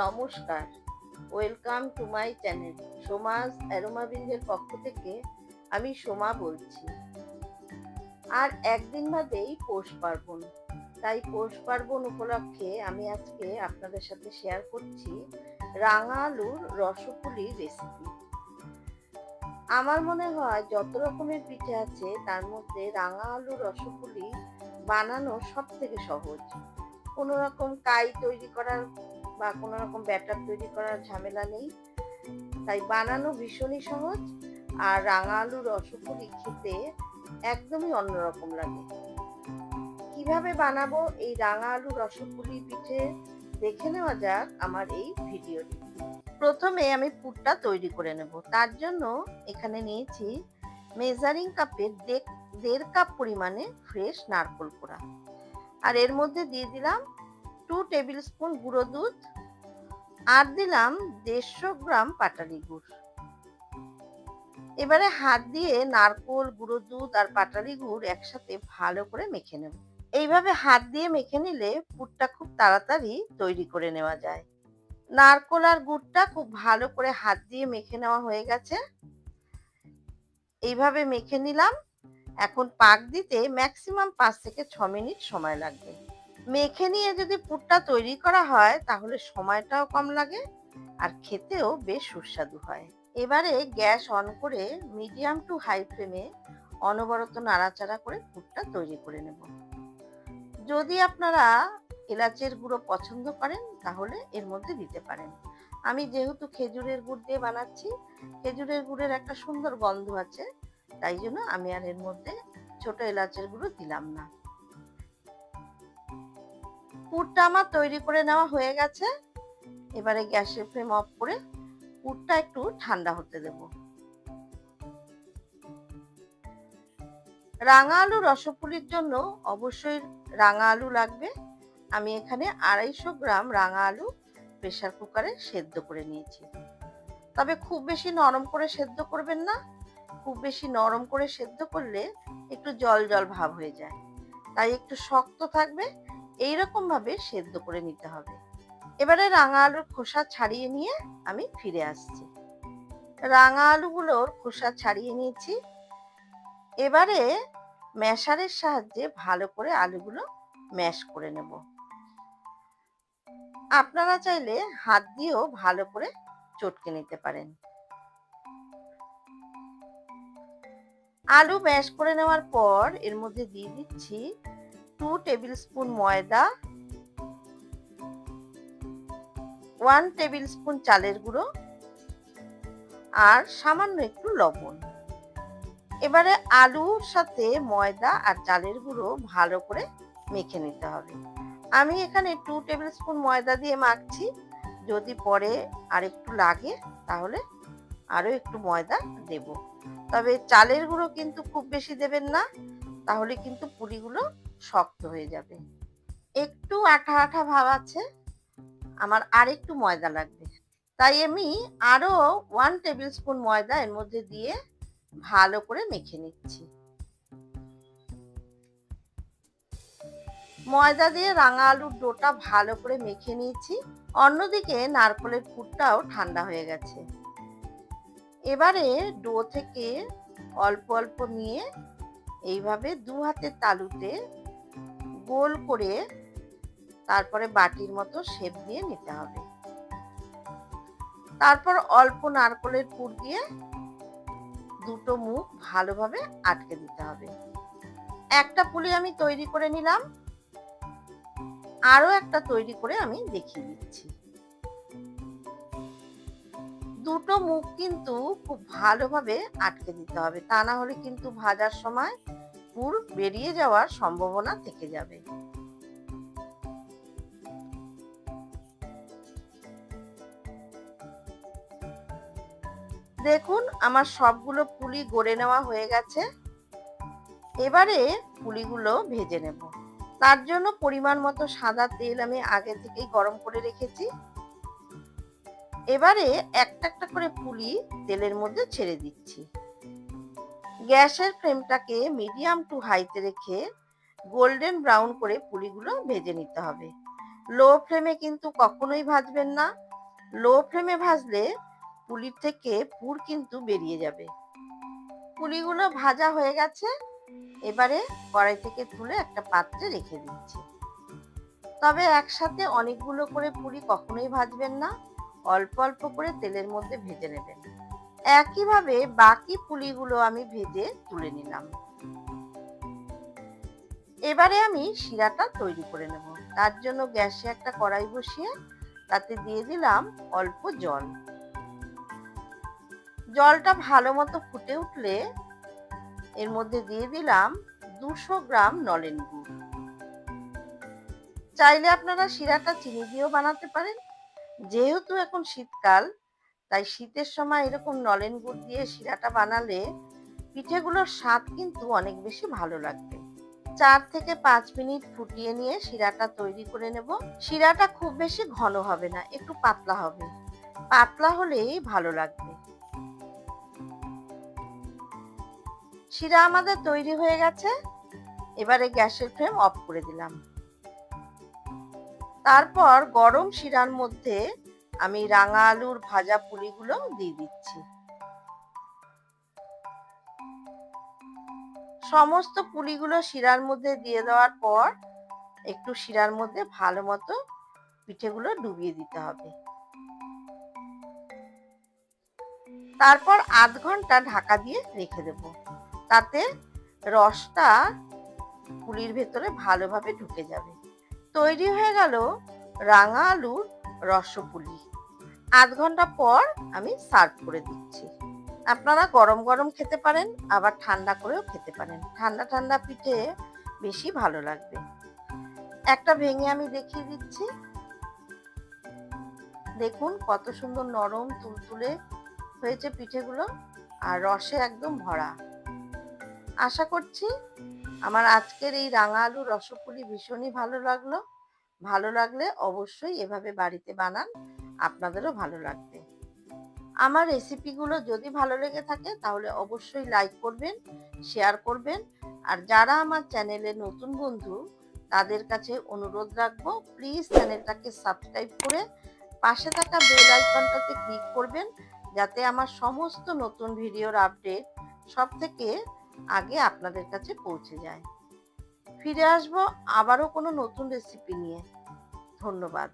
নমস্কার, welcome to my channel. সোমাস অ্যারোমাবিন্দের পক্ষ থেকে আমি সোমা বলছি। আর একদিন বাদেই পৌষ পার্বণ, তাই পৌষ পার্বণ উপলক্ষে আমি আজকে আপনাদের সাথে শেয়ার করছি রাঙা আলুর রসপুলির রেসিপি। আমার মনে হয় যত রকমের পিঠে আছে তার মধ্যে রাঙা আলুর রসপুলি বানানো সব থেকে সহজ। কোনো রকম কাই তৈরি করার বা কোনো রকম ব্যাটার তৈরি করার ঝামেলা নেই, তাই বানানো ভীষণই সহজ। আর রাঙা আলুর রসপুলি খেতে একদমই অন্যরকম লাগে। কিভাবে বানাবো এই রাঙা আলুর রসপুলি পিঠে দেখে নেওয়া যাক আমার এই ভিডিওটি। প্রথমে আমি পুরটা তৈরি করে নেব। তার জন্য এখানে নিয়েছি মেজারিং কাপের 1.5 কাপ পরিমাণে ফ্রেশ নারকেল কোড়া, আর এর মধ্যে দিয়ে দিলাম 2 টেবিল স্পুন গুঁড়ো দুধ, আর দিলাম 150 গ্রাম পাটালি গুড়। এবারে হাত দিয়ে নারকেল, গুঁড়ো দুধ আর পাটালি গুড় একসাথে ভালো করে মেখে নেব। এইভাবে হাত দিয়ে মেখে নিলে পুরটা খুব তাড়াতাড়ি তৈরি করে নেওয়া যায়। নারকেল আর গুড়টা খুব ভালো করে হাত দিয়ে মেখে নেওয়া হয়ে গেছে। এইভাবে মেখে নিলাম। এখন পাক দিতে ম্যাক্সিমাম 5 থেকে 6 মিনিট সময় লাগবে। মেখে নিয়ে যদি পুরটা তৈরি করা হয় তাহলে সময়টাও কম লাগে আর খেতেও বেশ সুস্বাদু হয়। এবারে গ্যাস অন করে মিডিয়াম টু হাই ফ্লেমে অনবরত নাড়াচাড়া করে পুরটা তৈরি করে নেব। যদি আপনারা এলাচের গুঁড়ো পছন্দ করেন তাহলে এর মধ্যে দিতে পারেন। আমি যেহেতু খেজুরের গুড় দিয়ে বানাচ্ছি, খেজুরের গুড়ের একটা সুন্দর গন্ধ আছে, তাই জন্য আমি আর এর মধ্যে ছোট এলাচের গুঁড়ো দিলাম না। পুরটা আমার তৈরি করে নেওয়া হয়ে গেছে। এবারে গ্যাসের ফ্লেম অফ করে পুরটা একটু ঠান্ডা হতে দেব। রাঙা আলু রসপুলির জন্য অবশ্যই রাঙা আলু লাগবে। আমি এখানে 250 গ্রাম রাঙা আলু প্রেসার কুকারে সেদ্ধ করে নিয়েছি। তবে খুব বেশি নরম করে সেদ্ধ করবেন না, খুব বেশি নরম করে সেদ্ধ করলে একটু জল জল ভাব হয়ে যায়, তাই একটু শক্ত থাকবে এইরকম ভাবে সেদ্ধ করে নিতে হবে। এবারে রাঙা আলুর খোসা ছাড়িয়ে নিয়ে আমি ফিরে আসছি। রাঙা আলুগুলোর খোসা ছাড়িয়ে নিয়েছি। এবারে ম্যাশারের সাহায্যে ভালো করে আলুগুলো ম্যাশ করে নেব। আপনারা চাইলে হাত দিয়েও ভালো করে চটকে নিতে পারেন। আলু ম্যাশ করে নেওয়ার পর এর মধ্যে দিয়ে দিচ্ছি 2 টেবিল স্পুন ময়দা, 1 টেবিল স্পুন চালের গুঁড়ো আর সামান্য একটু লবণ। এবারে আলুর সাথে ময়দা আর চালের গুঁড়ো ভালো করে মেখে নিতে হবে। আমি এখানে 2 টেবিল স্পুন ময়দা দিয়ে মাখছি। যদি পরে আর একটু লাগে তাহলে আরো একটু ময়দা দেব। তবে চালের গুঁড়ো কিন্তু খুব বেশি দেবেন না, তাহলে কিন্তু পুরিগুলো শক্ত হয়ে যাবে। একটু আঠা আঠা ভাব আছে, আমার আর একটু ময়দা লাগবে, তাই আমি আরো 1 টেবিল স্পুন ময়দা এর মধ্যে দিয়ে ভালো করে মেখে নিচ্ছি। ময়দা দিয়ে রাঙা আলুর ডোটা ভালো করে মেখে নিয়েছি। অন্যদিকে নারকেলের পুরটাও ঠান্ডা হয়ে গেছে। এবারে ডো থেকে অল্প অল্প নিয়ে এইভাবে 2 হাতের তালুতে গোল করে তারপরে বাটির মতো শেপ দিয়ে নিতে হবে। তারপর অল্প নারকেলের পুর দিয়ে দুটো মুখ ভালোভাবে আটকে দিতে হবে। একটা পুলি আমি তৈরি করে নিলাম, আরো একটা তৈরি করে আমি দেখিয়ে দিচ্ছি। দুটো মুখ কিন্তু খুব ভালোভাবে আটকে দিতে হবে, তা না হলে কিন্তু ভাজার সময় পুর বেরিয়ে যাওয়ার সম্ভাবনা থেকে যাবে। দেখুন আমার সবগুলো পুলি গড়ে নেওয়া হয়ে গেছে। এবারে পুলিগুলো ভেজে নেব। তার জন্য পরিমাণ মতো সাদা তেল আমি আগে থেকেই গরম করে রেখেছি। এবারে একটা একটা করে পুলি তেলের মধ্যে ছেড়ে দিচ্ছি। গ্যাসের ফ্লেমটাকে মিডিয়াম টু হাইতে রেখে গোল্ডেন ব্রাউন করে পুলিগুলো ভেজে নিতে হবে। লো ফ্লেমে কিন্তু কখনোই ভাজবেন না, লো ফ্লেমে ভাজলে পুলির থেকে পুর কিন্তু বেরিয়ে যাবে। পুলিগুলো ভাজা হয়ে গেছে, এবারে কড়াই থেকে তুলে একটা পাত্রে রেখে দিচ্ছি। তবে একসাথে অনেকগুলো করে পুরি কখনোই ভাজবেন না, অল্প অল্প করে তেলের মধ্যে ভেজে নেবেন। একইভাবে বাকি পুলিগুলো আমি ভেজে তুলে নিলাম। এবারে আমি শিরাটা তৈরি করে নেব। তার জন্য গ্যাসে একটা কড়াই বসিয়ে তাতে দিয়ে দিলাম অল্প জল। জলটা ভালো মতো ফুটে উঠলে এর মধ্যে দিয়ে দিলাম 200 গ্রাম নলেন গুড়। চাইলে আপনারা শিরাটা চিনি দিয়েও বানাতে পারেন। যেহেতু এখন শীতকাল, তাই শীতের সময় এরকম নলেন গুড় দিয়ে শিরাটা বানালে পিঠেগুলোর স্বাদ কিন্তু অনেক বেশি ভালো লাগবে। 4 থেকে 5 মিনিট ফুটিয়ে নিয়ে শিরাটা তৈরি করে নেব। শিরাটা খুব বেশি ঘন হবে না, একটু পাতলা হবে। পাতলা হলেই ভালো লাগবে। শিরা আমাদের তৈরি হয়ে গেছে। এবারে গ্যাসের ফ্লেম অফ করে দিলাম। তারপর গরম শিরার মধ্যে আমি রাঙা আলুর ভাজা পুলিগুলো দিয়ে দিচ্ছি। সমস্ত পুলিগুলো শিরার মধ্যে দিয়ে দেওয়ার পর একটু শিরার মধ্যে ভালো মতো পিঠেগুলো ডুবিয়ে দিতে হবে। তারপর আধ ঘন্টা ঢাকা দিয়ে রেখে দেব। তাতে রসটা পুলির ভেতরে ভালোভাবে ঢুকে যাবে। তৈরি হয়ে গেল রাঙা আলুর রসপুলি। আধ ঘন্টা পর আমি সার্ভ করে দিচ্ছি। আপনারা গরম গরম খেতে পারেন, আবার ঠান্ডা করেও খেতে পারেন। ঠান্ডা ঠান্ডা পিঠে বেশি ভালো লাগবে। একটা ভেঙে আমি দেখিয়ে দিচ্ছি। দেখুন কত সুন্দর নরম তুলতুলে হয়েছে পিঠেগুলো, আর রসে একদম ভরা। আশা করছি আমার আজকের এই রাঙা আলুর রসপুলি ভীষণই ভালো লাগলো। ভালো লাগলে অবশ্যই এভাবে বাড়িতে বানান, আপনাদেরও ভালো লাগবে। আমার রেসিপিগুলো যদি ভালো লেগে থাকে তাহলে অবশ্যই লাইক করবেন, শেয়ার করবেন। আর যারা আমার চ্যানেলে নতুন বন্ধু, তাদের কাছে অনুরোধ রাখবো, প্লিজ চ্যানেলটাকে সাবস্ক্রাইব করে পাশে থাকা বেল আইকনটাতে ক্লিক করবেন, যাতে আমার সমস্ত নতুন ভিডিওর আপডেট সবথেকে আগে আপনাদের কাছে পৌঁছে যায়। ফিরে আসবো আবারও কোনো নতুন রেসিপি নিয়ে। ধন্যবাদ।